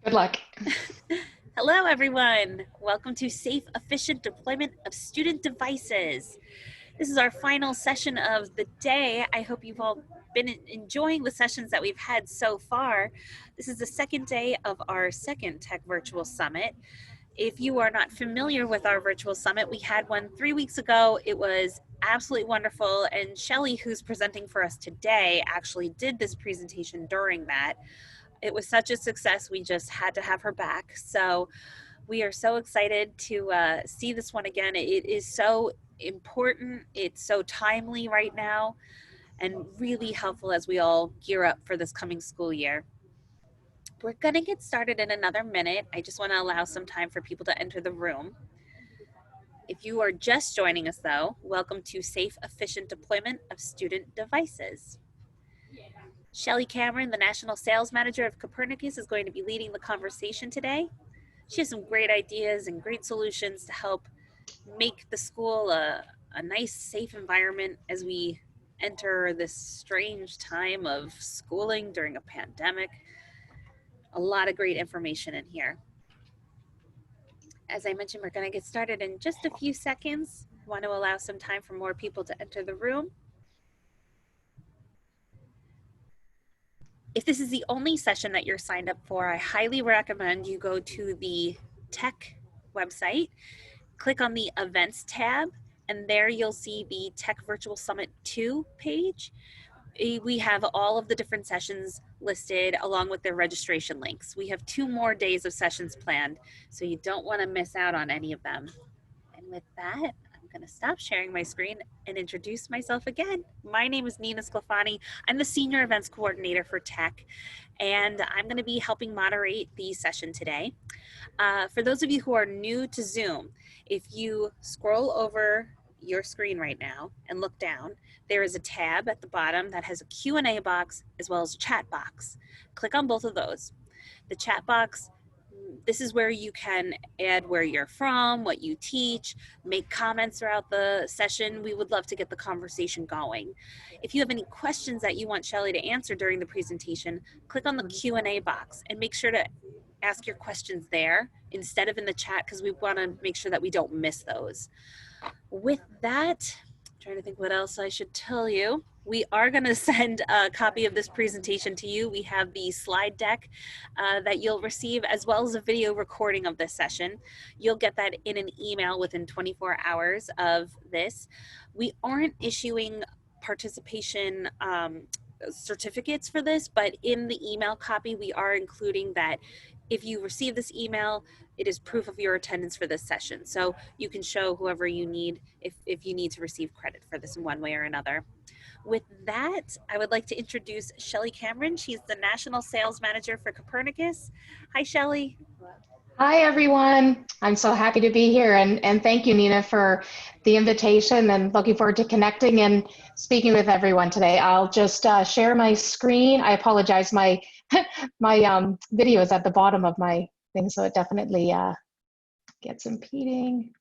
Good luck. Hello, everyone. Welcome to Safe, Efficient Deployment of Student Devices. This is our final session of the day. I hope you've all been enjoying the sessions that we've had so far. This is the second day of our second Tech Virtual Summit. If you are not familiar with our virtual summit, we had one 3 weeks ago. It was absolutely wonderful, and Shelley, who's presenting for us today, actually did this presentation during that. It was such a success, we just had to have her back. So we are so excited to see this one again. It is so important, it's so timely right now, and really helpful as we all gear up for this coming school year. We're going to get started in another minute. I just want to allow some time for people to enter the room. If you are just joining us, though, welcome to Safe, Efficient Deployment of Student Devices. Shelley Cameron, the National Sales Manager of Copernicus, is going to be leading the conversation today. She has some great ideas and great solutions to help make the school a nice, safe environment as we enter this strange time of schooling during a pandemic. A lot of great information in here. As I mentioned, we're going to get started in just a few seconds. I want to allow some time for more people to enter the room. If this is the only session that you're signed up for, I highly recommend you go to the Tech website, click on the Events tab, and there you'll see the Tech Virtual Summit 2 page. We have all of the different sessions listed along with their registration links. We have 2 more days of sessions planned, so you don't want to miss out on any of them. And with that, I'm going to stop sharing my screen and introduce myself again. My name is Nina Sclafani. I'm the Senior Events Coordinator for Tech, and I'm going to be helping moderate the session today. For those of you who are new to Zoom, if you scroll over your screen right now and look down, there is a tab at the bottom that has a Q&A box as well as a chat box. Click on both of those. The chat box, this is where you can add where you're from, what you teach, make comments throughout the session. We would love to get the conversation going. If you have any questions that you want Shelley to answer during the presentation, click on the Q&A box and make sure to ask your questions there instead of in the chat, because we want to make sure that we don't miss those. With that, I'm trying to think what else I should tell you. We are going to send a copy of this presentation to you. We have the slide deck that you'll receive, as well as a video recording of this session. You'll get that in an email within 24 hours of this. We aren't issuing participation certificates for this, but in the email copy, we are including that if you receive this email, it is proof of your attendance for this session. So you can show whoever you need if you need to receive credit for this in one way or another. With that, I would like to introduce Shelley Cameron. She's the National Sales Manager for Copernicus. Hi, Shelley. Hi, everyone. I'm so happy to be here. And thank you, Nina, for the invitation, and looking forward to connecting and speaking with everyone today. I'll just share my screen. I apologize. My video is at the bottom of my thing, so it definitely gets impeding.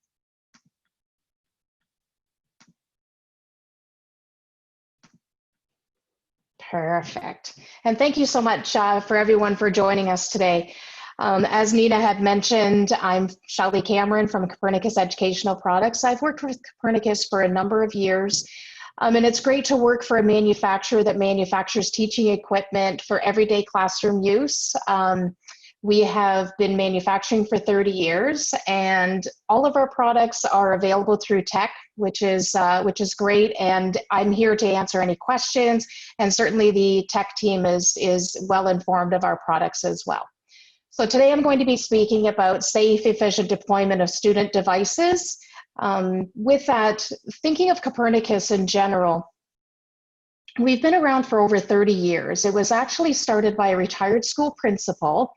Perfect. And thank you so much for everyone for joining us today. As Nina had mentioned, I'm Shelley Cameron from Copernicus Educational Products. I've worked with Copernicus for a number of years, and it's great to work for a manufacturer that manufactures teaching equipment for everyday classroom use. We have been manufacturing for 30 years, and all of our products are available through Tech, which is great. And I'm here to answer any questions, and certainly the Tech team is well informed of our products as well. So today I'm going to be speaking about safe, efficient deployment of student devices. With that, thinking of Copernicus in general, we've been around for over 30 years. It was actually started by a retired school principal.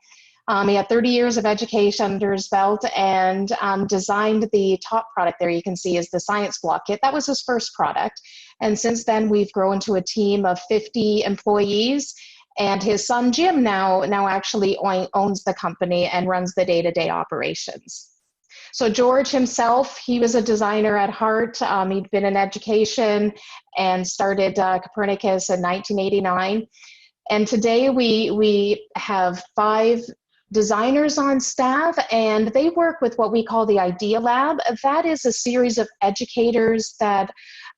He had 30 years of education under his belt, and designed the top product there you can see is the Science Block Kit. That was his first product. And since then, we've grown to a team of 50 employees. And his son, Jim, now actually owns the company and runs the day-to-day operations. So George himself, he was a designer at heart. He'd been in education and started Copernicus in 1989. And today we have 5 designers on staff, and they work with what we call the Idea Lab. That is a series of educators that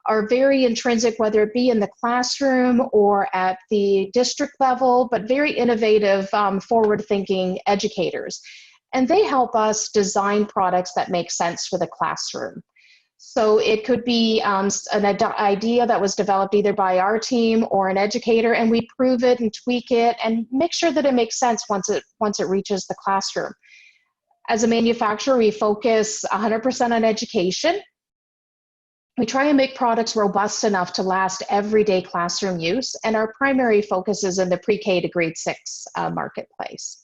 are very intrinsic, whether it be in the classroom or at the district level, but very innovative, forward-thinking educators. And they help us design products that make sense for the classroom. So it could be an idea that was developed either by our team or an educator, and we prove it and tweak it and make sure that it makes sense once it reaches the classroom. As a manufacturer, we focus 100% on education. We try and make products robust enough to last everyday classroom use, and our primary focus is in the pre-K to grade 6 marketplace.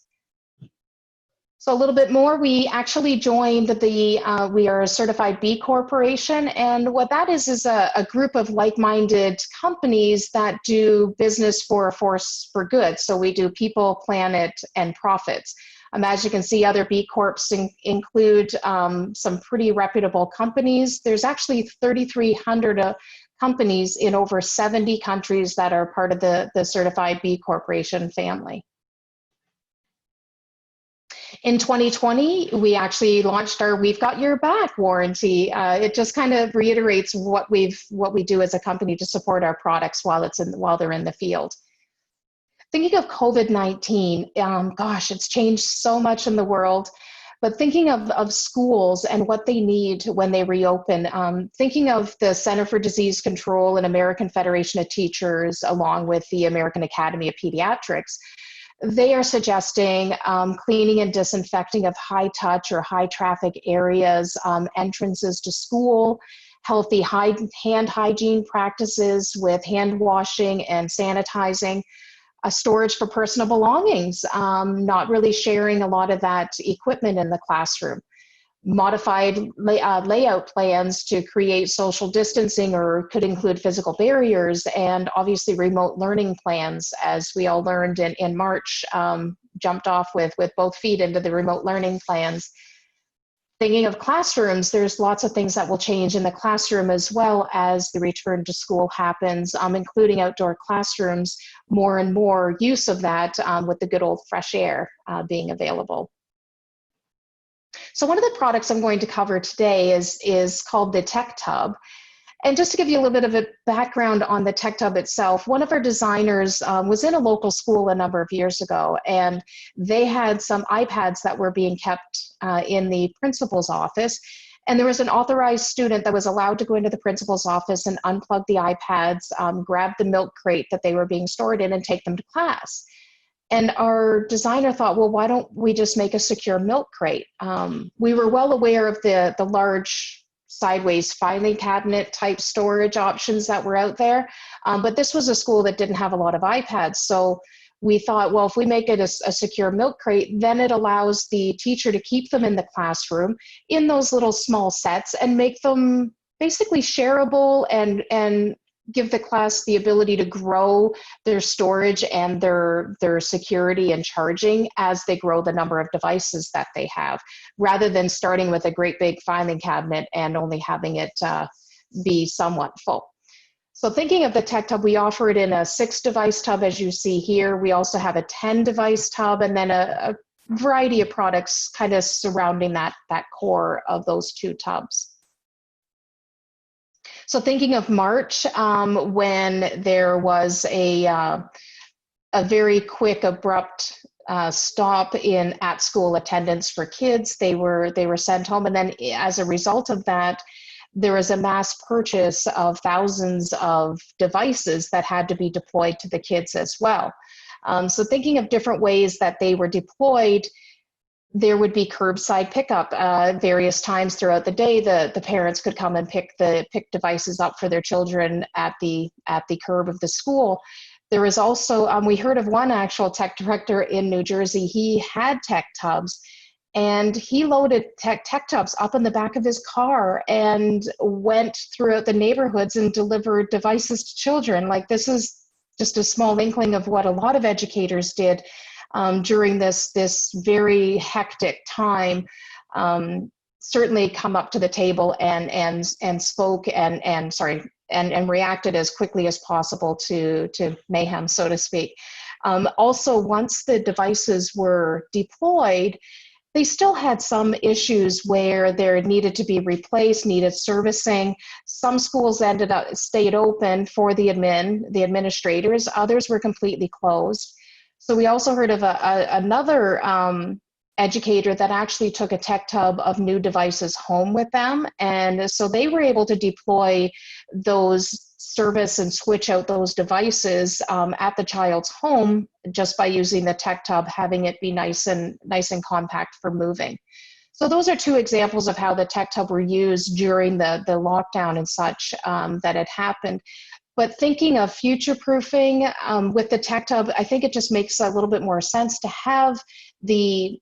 So a little bit more, we actually joined we are a certified B Corporation, and what that is a group of like-minded companies that do business for a force for good. So we do people, planet, and profits. As you can see, other B Corps include some pretty reputable companies. There's actually 3,300 companies in over 70 countries that are part of the certified B Corporation family. In 2020, we actually launched our "We've Got Your Back" warranty. It just kind of reiterates what we do as a company to support our products while they're in the field. Thinking of COVID-19, gosh, it's changed so much in the world. But thinking of schools and what they need when they reopen, thinking of the Center for Disease Control and American Federation of Teachers, along with the American Academy of Pediatrics, they are suggesting cleaning and disinfecting of high touch or high traffic areas, entrances to school, healthy hand hygiene practices with hand washing and sanitizing, storage for personal belongings, not really sharing a lot of that equipment in the classroom, modified layout plans to create social distancing or could include physical barriers, and obviously remote learning plans, as we all learned in March, jumped off with both feet into the remote learning plans. Thinking of classrooms, there's lots of things that will change in the classroom as well as the return to school happens, including outdoor classrooms, more and more use of that with the good old fresh air being available. So one of the products I'm going to cover today is called the Tech Tub. And just to give you a little bit of a background on the Tech Tub itself, one of our designers was in a local school a number of years ago, and they had some iPads that were being kept in the principal's office. And there was an authorized student that was allowed to go into the principal's office and unplug the iPads, grab the milk crate that they were being stored in, and take them to class. And our designer thought, well, why don't we just make a secure milk crate? We were well aware of the large sideways filing cabinet type storage options that were out there, but this was a school that didn't have a lot of iPads. So we thought, well, if we make it a secure milk crate, then it allows the teacher to keep them in the classroom in those little small sets and make them basically shareable and give the class the ability to grow their storage and their security and charging as they grow the number of devices that they have, rather than starting with a great big filing cabinet and only having it be somewhat full. So thinking of the Tech Tub, we offer it in a 6-device tub, as you see here. We also have a 10-device tub, and then a variety of products kind of surrounding that core of those 2 tubs. So thinking of March, when there was a very quick, abrupt stop in at-school attendance for kids, they were sent home, and then as a result of that, there was a mass purchase of thousands of devices that had to be deployed to the kids as well. So thinking of different ways that they were deployed, there would be curbside pickup various times throughout the day. The parents could come and pick devices up for their children at the curb of the school. There was also, we heard of one actual tech director in New Jersey. He had Tech Tubs, and he loaded tech tubs up in the back of his car and went throughout the neighborhoods and delivered devices to children. Like, this is just a small inkling of what a lot of educators did during this very hectic time. Certainly come up to the table and spoke and reacted as quickly as possible to mayhem, so to speak. Also, once the devices were deployed, they still had some issues where there needed to be replaced, needed servicing. Some schools stayed open for the administrators. Others were completely closed. So we also heard of another educator that actually took a tech tub of new devices home with them. And so they were able to deploy those service and switch out those devices at the child's home just by using the tech tub, having it be nice and compact for moving. So those are two examples of how the tech tub were used during the lockdown and such that had happened. But thinking of future-proofing with the tech tub, I think it just makes a little bit more sense to have the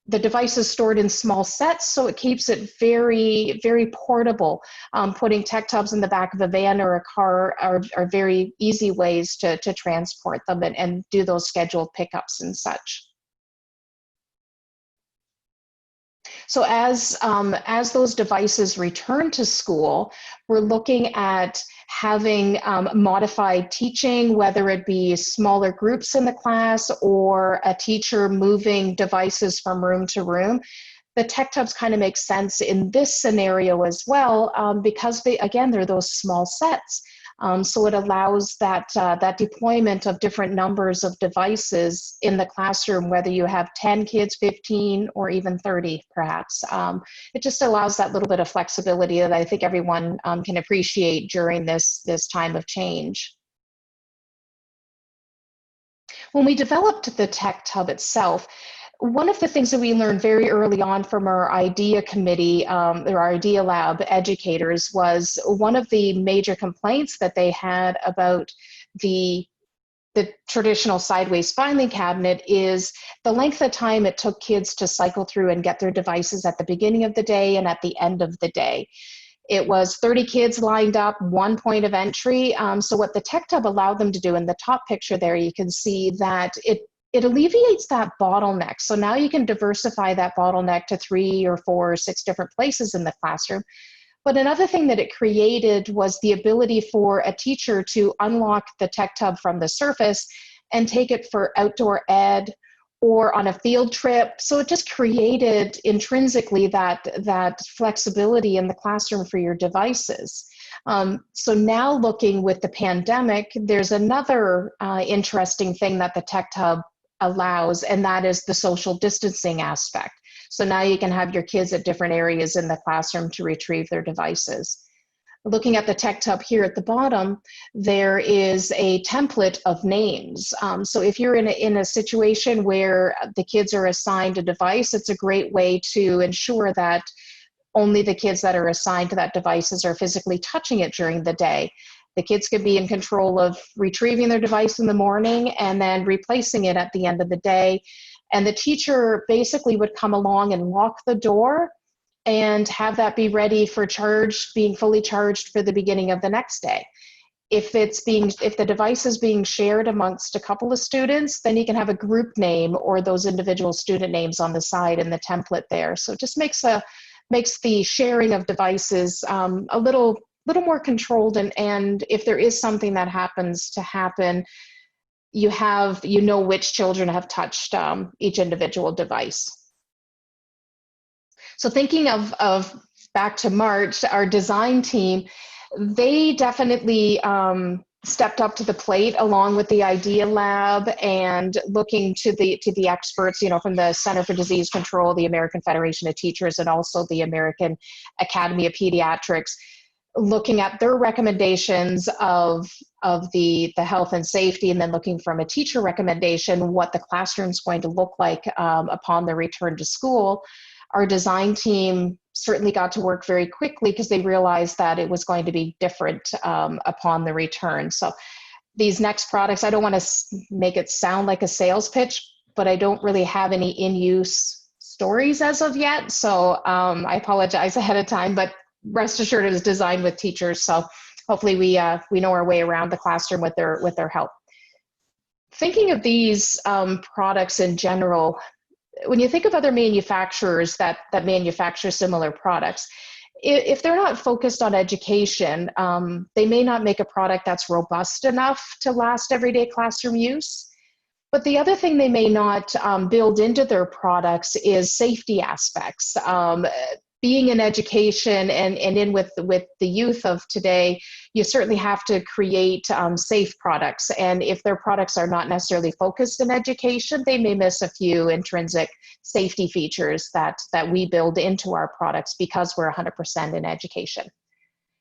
devices stored in small sets, so it keeps it very, very portable. Putting tech tubs in the back of a van or a car are very easy ways to transport them and do those scheduled pickups and such. So as those devices return to school, we're looking at having modified teaching, whether it be smaller groups in the class or a teacher moving devices from room to room. The tech tubs kind of make sense in this scenario as well because they're those small sets. So it allows that deployment of different numbers of devices in the classroom, whether you have 10 kids, 15, or even 30 perhaps. It just allows that little bit of flexibility that I think everyone can appreciate during this time of change. When we developed the tech tub itself, one of the things that we learned very early on from our IDEA committee, or our IDEA lab educators, was one of the major complaints that they had about the traditional sideways filing cabinet is the length of time it took kids to cycle through and get their devices at the beginning of the day and at the end of the day. It was 30 kids lined up, one point of entry. So what the tech tub allowed them to do, in the top picture there, you can see that it alleviates that bottleneck. So now you can diversify that bottleneck to 3 or 4 or 6 different places in the classroom. But another thing that it created was the ability for a teacher to unlock the tech tub from the surface and take it for outdoor ed or on a field trip. So it just created intrinsically that flexibility in the classroom for your devices. So now looking with the pandemic, there's another interesting thing that the tech tub allows, and that is the social distancing aspect. So now you can have your kids at different areas in the classroom to retrieve their devices. Looking at the tech tub here at the bottom, there is a template of names. So if you're in a situation where the kids are assigned a device, it's a great way to ensure that only the kids that are assigned to that devices are physically touching it during the day. The kids could be in control of retrieving their device in the morning and then replacing it at the end of the day. And the teacher basically would come along and lock the door and have that be ready for being fully charged for the beginning of the next day. If the device is being shared amongst a couple of students, then you can have a group name or those individual student names on the side in the template there. So it just makes the sharing of devices a little more controlled, and if there is something that happens to happen, you know which children have touched each individual device. So thinking of back to March, our design team, they definitely stepped up to the plate along with the IDEA lab and looking to the experts, from the Center for Disease Control, the American Federation of Teachers, and also the American Academy of Pediatrics, looking at their recommendations of the health and safety, and then looking from a teacher recommendation what the classroom's going to look like upon the return to school. Our design team certainly got to work very quickly because they realized that it was going to be different upon the return. So these next products, I don't want to make it sound like a sales pitch, but I don't really have any in-use stories as of yet. So I apologize ahead of time, but rest assured it is designed with teachers. So hopefully we know our way around the classroom with their help. Thinking of these products in general, when you think of other manufacturers that manufacture similar products, if they're not focused on education, they may not make a product that's robust enough to last everyday classroom use. But the other thing they may not build into their products is safety aspects. Being in education and in with the youth of today, you certainly have to create safe products. And if their products are not necessarily focused in education, they may miss a few intrinsic safety features that we build into our products because we're 100% in education.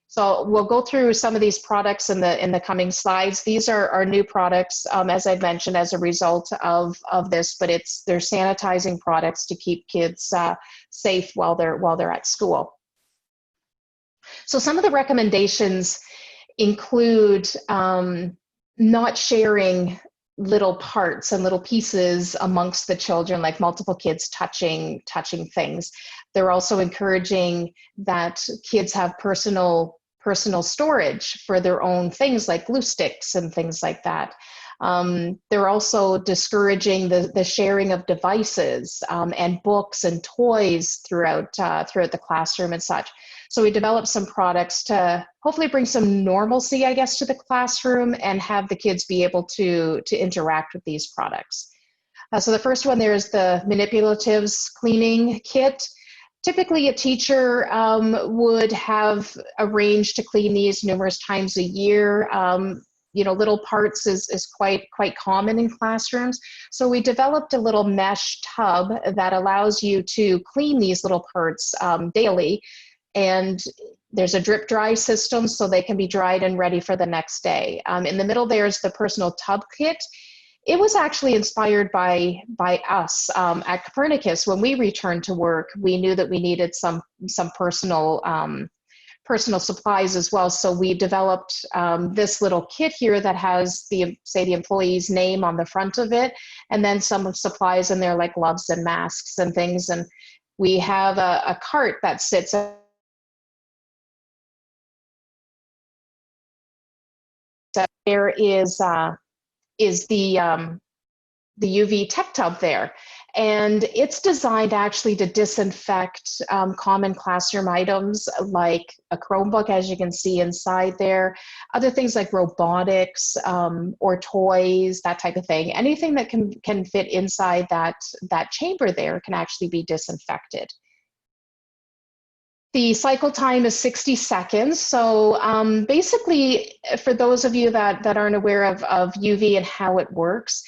So we'll go through some of these products in the coming slides. These are our new products, as I mentioned, as a result of this, but they're sanitizing products to keep kids safe while they're at school. So some of the recommendations include not sharing little parts and little pieces amongst the children, like multiple kids touching things. They're also encouraging that kids have personal storage for their own things like glue sticks and things like that. They're also discouraging the sharing of devices and books and toys throughout the classroom and such. So we developed some products to hopefully bring some normalcy, I guess, to the classroom and have the kids be able to interact with these products. So the first one there is the manipulatives cleaning kit. Typically, a teacher would have arranged to clean these numerous times a year. Little parts is quite common in classrooms. So we developed a little mesh tub that allows you to clean these little parts daily. And there's a drip dry system so they can be dried and ready for the next day. In the middle there's the personal tub kit. It was actually inspired by us at Copernicus. When we returned to work, we knew that we needed some personal supplies as well. So we developed this little kit here that has the employee's name on the front of it, and then some supplies in there like gloves and masks and things. And we have a cart that sits. There is the UV tech tub there. And it's designed actually to disinfect common classroom items like a Chromebook, as you can see inside there, other things like robotics or toys, that type of thing. Anything that can fit inside that chamber there can actually be disinfected. The cycle time is 60 seconds. So basically, for those of you that aren't aware of UV and how it works,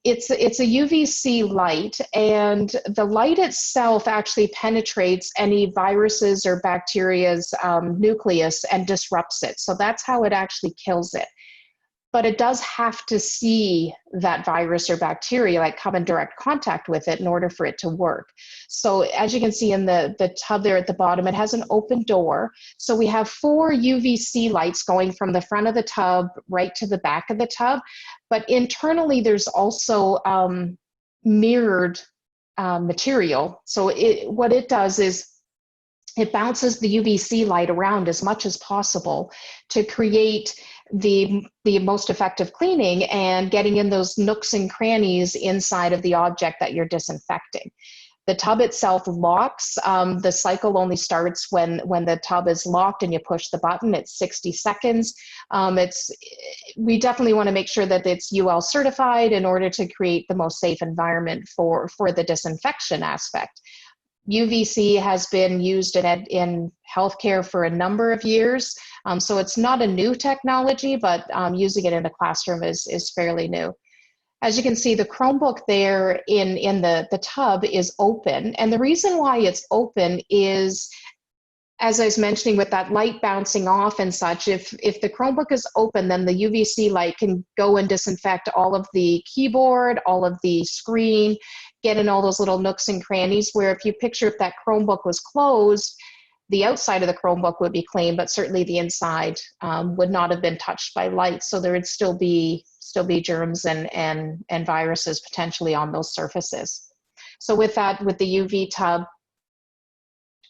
it's a UVC light, and the light itself actually penetrates any viruses or bacteria's nucleus and disrupts it. So that's how it actually kills it. But it does have to see that virus or bacteria, like come in direct contact with it in order for it to work. So as you can see in the tub there at the bottom, it has an open door. So we have 4 UVC lights going from the front of the tub right to the back of the tub. But internally, there's also mirrored material. So what it does is it bounces the UVC light around as much as possible to create the most effective cleaning and getting in those nooks and crannies inside of the object that you're disinfecting. The tub itself locks. The cycle only starts when the tub is locked and you push the button. It's 60 seconds. We definitely want to make sure that it's UL certified in order to create the most safe environment for the disinfection aspect. UVC has been used in healthcare for a number of years, so it's not a new technology, but using it in a classroom is fairly new. As you can see, the Chromebook there in the tub is open, and the reason why it's open is, as I was mentioning, with that light bouncing off and such, if the Chromebook is open, then the UVC light can go and disinfect all of the keyboard, all of the screen, get in all those little nooks and crannies, where if you picture if that Chromebook was closed, the outside of the Chromebook would be clean, but certainly the inside would not have been touched by light. So there would still be germs and viruses potentially on those surfaces. So with the UV tub,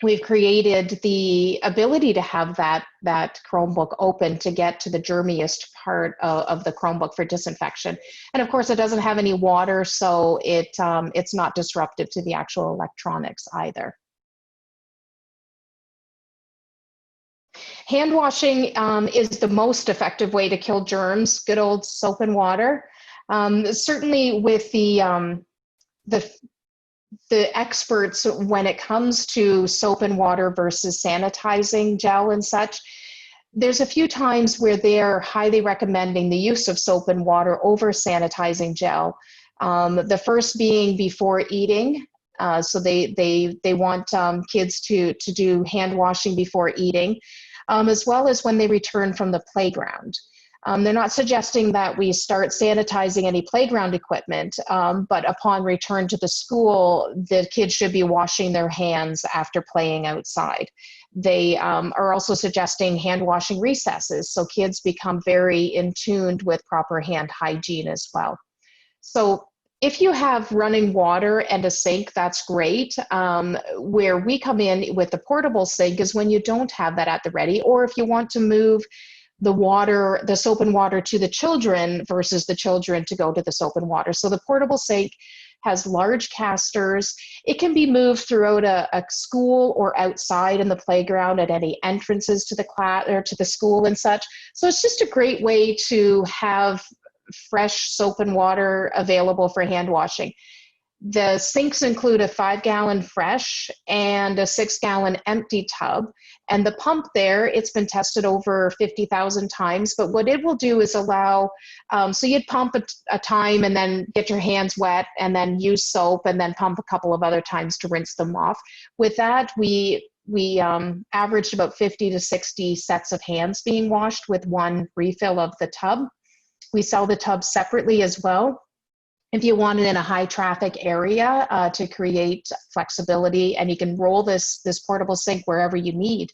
we've created the ability to have that Chromebook open to get to the germiest part of the Chromebook for disinfection. And of course, it doesn't have any water, so it's not disruptive to the actual electronics either. Hand washing is the most effective way to kill germs. Good old soap and water. Certainly with the experts, when it comes to soap and water versus sanitizing gel and such, there's a few times where they're highly recommending the use of soap and water over sanitizing gel. The first being before eating. So they want kids to do hand washing before eating, as well as when they return from the playground. They're not suggesting that we start sanitizing any playground equipment, but upon return to the school, the kids should be washing their hands after playing outside. They are also suggesting hand washing recesses, so kids become very in tune with proper hand hygiene as well. So if you have running water and a sink, that's great. Where we come in with the portable sink is when you don't have that at the ready, or if you want to move the water, the soap and water to the children versus the children to go to the soap and water. So the portable sink has large casters. It can be moved throughout a school or outside in the playground at any entrances to the class or to the school and such. So it's just a great way to have fresh soap and water available for hand washing. The sinks include a 5-gallon fresh and a 6-gallon empty tub. And the pump there, it's been tested over 50,000 times, but what it will do is allow, so you'd pump a time and then get your hands wet and then use soap and then pump a couple of other times to rinse them off. With that, we averaged about 50 to 60 sets of hands being washed with one refill of the tub. We sell the tub separately as well if you want it in a high traffic area to create flexibility, and you can roll this portable sink wherever you need,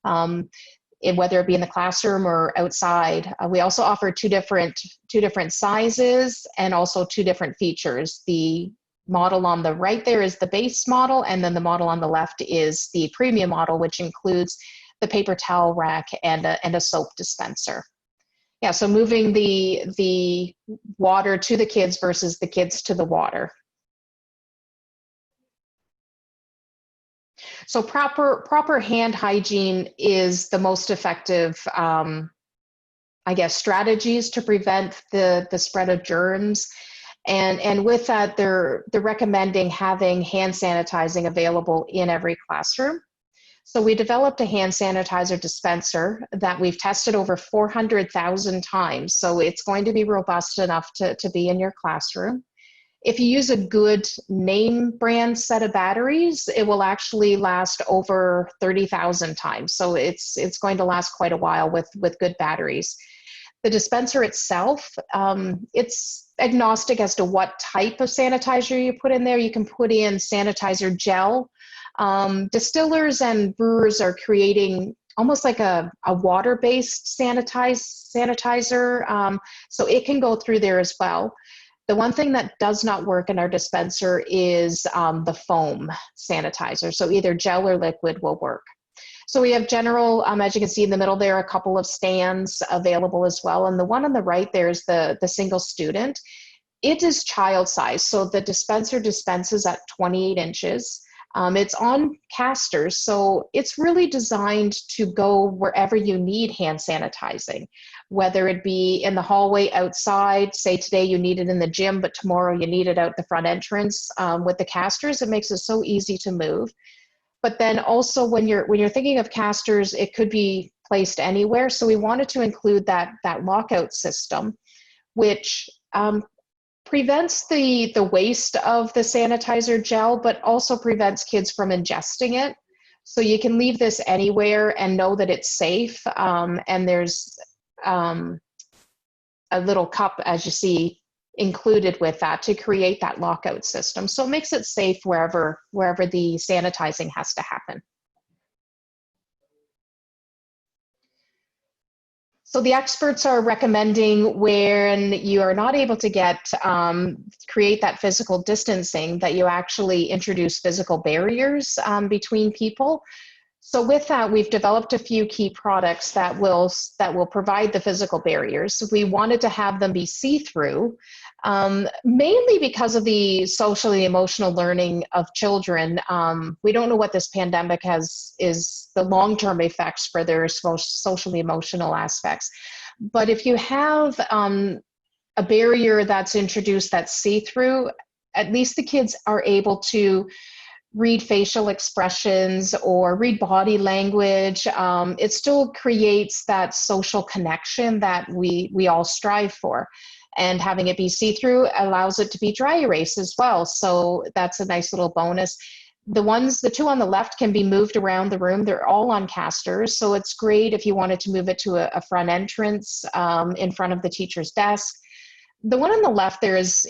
whether it be in the classroom or outside. We also offer two different sizes and also two different features. The model on the right there is the base model, and then the model on the left is the premium model, which includes the paper towel rack and a soap dispenser. Yeah, so moving the water to the kids versus the kids to the water. So proper hand hygiene is the most effective, I guess, strategies to prevent the spread of germs. And with that, they're recommending having hand sanitizing available in every classroom. So we developed a hand sanitizer dispenser that we've tested over 400,000 times. So it's going to be robust enough to be in your classroom. If you use a good name brand set of batteries, it will actually last over 30,000 times. So it's going to last quite a while with good batteries. The dispenser itself, it's agnostic as to what type of sanitizer you put in there. You can put in sanitizer gel. Distillers and brewers are creating almost like a water-based sanitizer, so it can go through there as well. The one thing that does not work in our dispenser is the foam sanitizer, so either gel or liquid will work. So we have general, as you can see in the middle there, a couple of stands available as well, and the one on the right there is the single student. It is child size, so the dispenser dispenses at 28 inches. It's on casters, so it's really designed to go wherever you need hand sanitizing, whether it be in the hallway outside. Say today you need it in the gym, but tomorrow you need it out the front entrance. With the casters, it makes it so easy to move. But then also when you're thinking of casters, it could be placed anywhere. So we wanted to include that lockout system, which prevents the waste of the sanitizer gel, but also prevents kids from ingesting it. So you can leave this anywhere and know that it's safe. And there's a little cup, as you see, included with that to create that lockout system. So it makes it safe wherever the sanitizing has to happen. So the experts are recommending when you are not able to create that physical distancing, that you actually introduce physical barriers between people. So with that, we've developed a few key products that will provide the physical barriers. We wanted to have them be see-through, mainly because of the social and emotional learning of children. We don't know what this pandemic is the long-term effects for their socially emotional aspects. But if you have a barrier that's introduced that's see-through, at least the kids are able to read facial expressions or read body language. It still creates that social connection that we all strive for. And having it be see-through allows it to be dry erase as well. So that's a nice little bonus. The two on the left can be moved around the room. They're all on casters. So it's great if you wanted to move it to a front entrance in front of the teacher's desk. The one on the left there is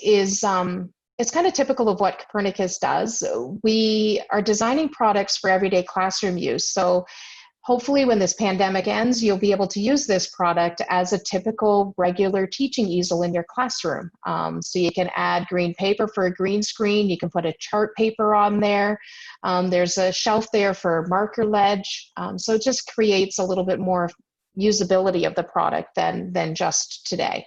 it's kind of typical of what Copernicus does. We are designing products for everyday classroom use. So hopefully when this pandemic ends, you'll be able to use this product as a typical regular teaching easel in your classroom. So you can add green paper for a green screen. You can put a chart paper on there. There's a shelf there for marker ledge. So it just creates a little bit more usability of the product than just today.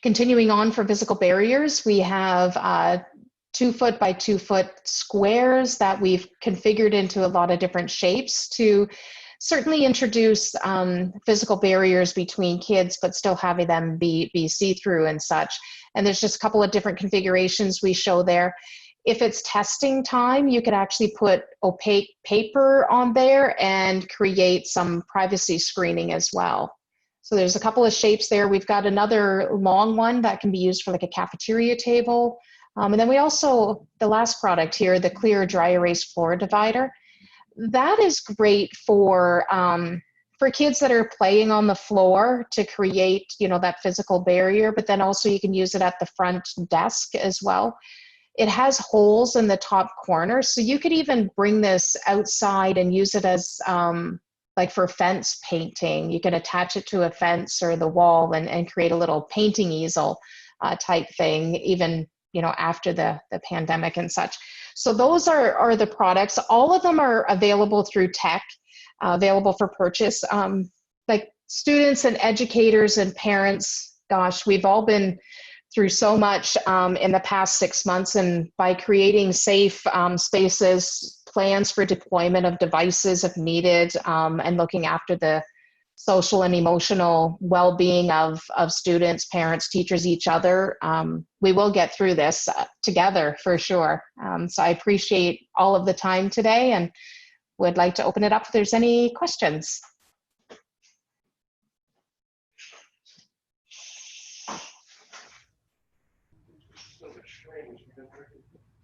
Continuing on for physical barriers, we have 2 foot by 2 foot squares that we've configured into a lot of different shapes to certainly introduce physical barriers between kids, but still having them be see-through and such. And there's just a couple of different configurations we show there. If it's testing time, you could actually put opaque paper on there and create some privacy screening as well. So there's a couple of shapes there. We've got another long one that can be used for like a cafeteria table. And then we also, the last product here, the clear dry erase floor divider. That is great for kids that are playing on the floor to create, that physical barrier, but then also you can use it at the front desk as well. It has holes in the top corner, so you could even bring this outside and use it as like for fence painting. You can attach it to a fence or the wall and create a little painting easel type thing, even after the pandemic and such. So those are the products. All of them are available through tech, available for purchase. Like students and educators and parents, gosh, we've all been through so much in the past 6 months, and by creating safe spaces, plans for deployment of devices if needed, and looking after the social and emotional well-being of students, parents, teachers, each other, we will get through this together for sure. So I appreciate all of the time today and would like to open it up if there's any questions.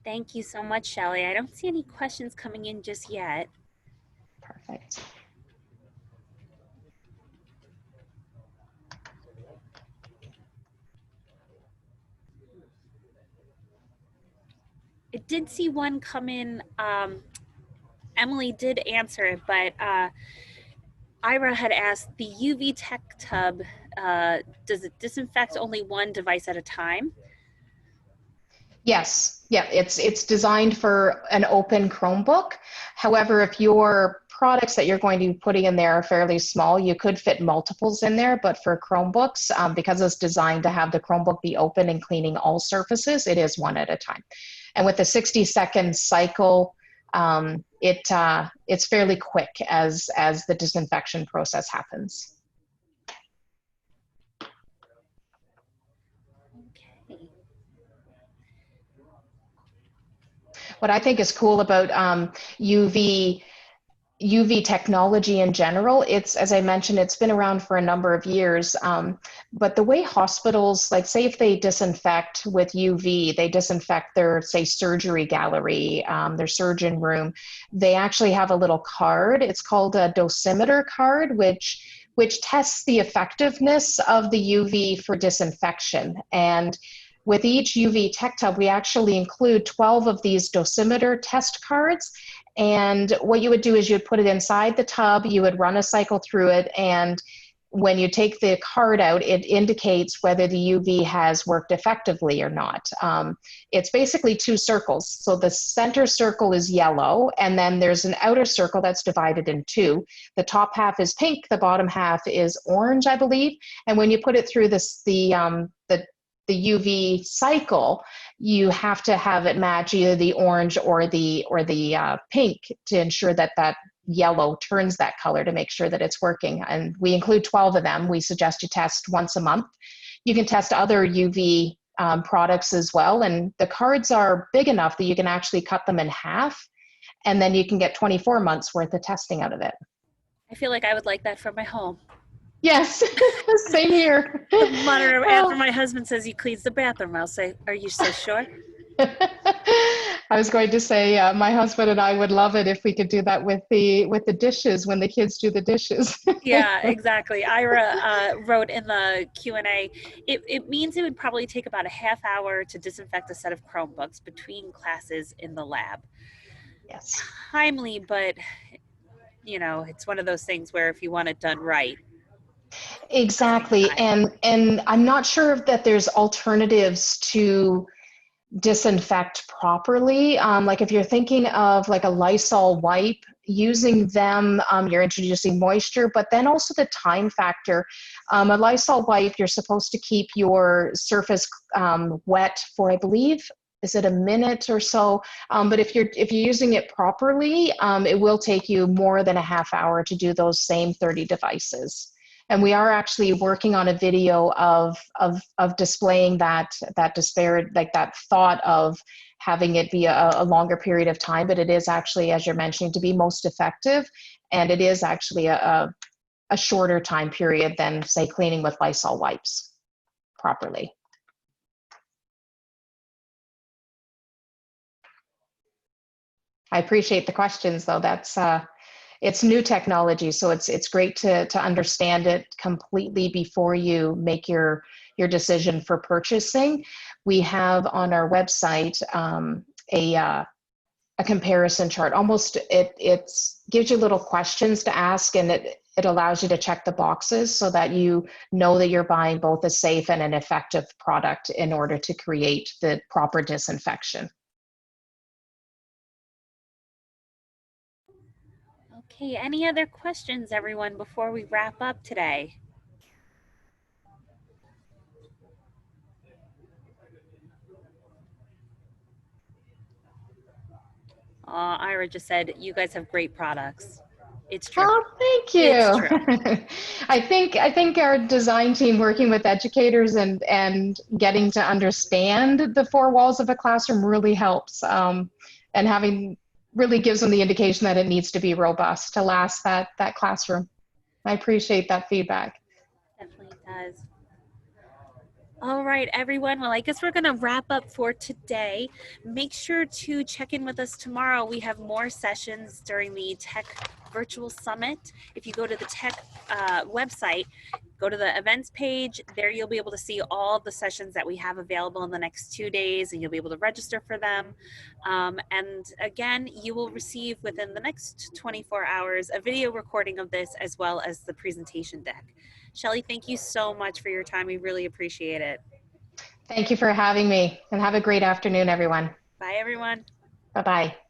Thank you so much, Shelley. I don't see any questions coming in just yet. Perfect. I did see one come in. Emily did answer it, but Ira had asked, the UV tech tub, does it disinfect only one device at a time? Yes, yeah, it's designed for an open Chromebook. However, if your products that you're going to be putting in there are fairly small, you could fit multiples in there, but for Chromebooks, because it's designed to have the Chromebook be open and cleaning all surfaces, it is one at a time. And with the 60-second cycle, it's fairly quick as the disinfection process happens. What I think is cool about UV technology in general, it's, as I mentioned, it's been around for a number of years, but the way hospitals, like say if they disinfect with UV, they disinfect their, say, surgery gallery, their surgeon room, they actually have a little card. It's called a dosimeter card, which tests the effectiveness of the UV for disinfection. And with each UV tech tub, we actually include 12 of these dosimeter test cards. And what you would do is you'd put it inside the tub, you would run a cycle through it, and when you take the card out, it indicates whether the UV has worked effectively or not. It's basically 2 circles. So the center circle is yellow, and then there's an outer circle that's divided in 2. The top half is pink, the bottom half is orange, I believe. And when you put it through the UV cycle, you have to have it match either the orange or the pink to ensure that yellow turns that color to make sure that it's working. And we include 12 of them. We suggest you test once a month. You can test other UV products as well. And the cards are big enough that you can actually cut them in half, and then you can get 24 months worth of testing out of it. I feel like I would like that for my home. Yes, same here. The monitor, after my husband says he cleans the bathroom, I'll say, "Are you so sure?" I was going to say, my husband and I would love it if we could do that with the dishes when the kids do the dishes. Yeah, exactly. Ira wrote in the Q&A, it means it would probably take about a half hour to disinfect a set of Chromebooks between classes in the lab. Yes. Timely, but it's one of those things where if you want it done right. Exactly. And I'm not sure that there's alternatives to disinfect properly. Like if you're thinking of like a Lysol wipe, using them, you're introducing moisture, but then also the time factor. A Lysol wipe, you're supposed to keep your surface wet for, I believe, is it a minute or so? But if you're using it properly, it will take you more than a half hour to do those same 30 devices. And we are actually working on a video of displaying that disparate, like that thought of having it be a longer period of time, but it is actually, as you're mentioning, to be most effective. And it is actually a shorter time period than, say, cleaning with Lysol wipes properly. I appreciate the questions, though. That's it's new technology, so it's great to understand it completely before you make your decision for purchasing. We have on our website a comparison chart. Almost it gives you little questions to ask, and it allows you to check the boxes so that you know that you're buying both a safe and an effective product in order to create the proper disinfection. Okay, any other questions, everyone, before we wrap up today? Ira just said, you guys have great products. It's true. Oh, thank you. It's true. I think our design team working with educators and getting to understand the four walls of a classroom really helps, and having really gives them the indication that it needs to be robust to last that classroom. I appreciate that feedback. Definitely does. All right, everyone. Well, I guess we're going to wrap up for today. Make sure to check in with us tomorrow. We have more sessions during the Tech Virtual Summit. If you go to the Tech website, go to the events page. There you'll be able to see all the sessions that we have available in the next 2 days, and you'll be able to register for them. And again, you will receive within the next 24 hours a video recording of this as well as the presentation deck. Shelley, thank you so much for your time. We really appreciate it. Thank you for having me, and have a great afternoon, everyone. Bye, everyone. Bye-bye.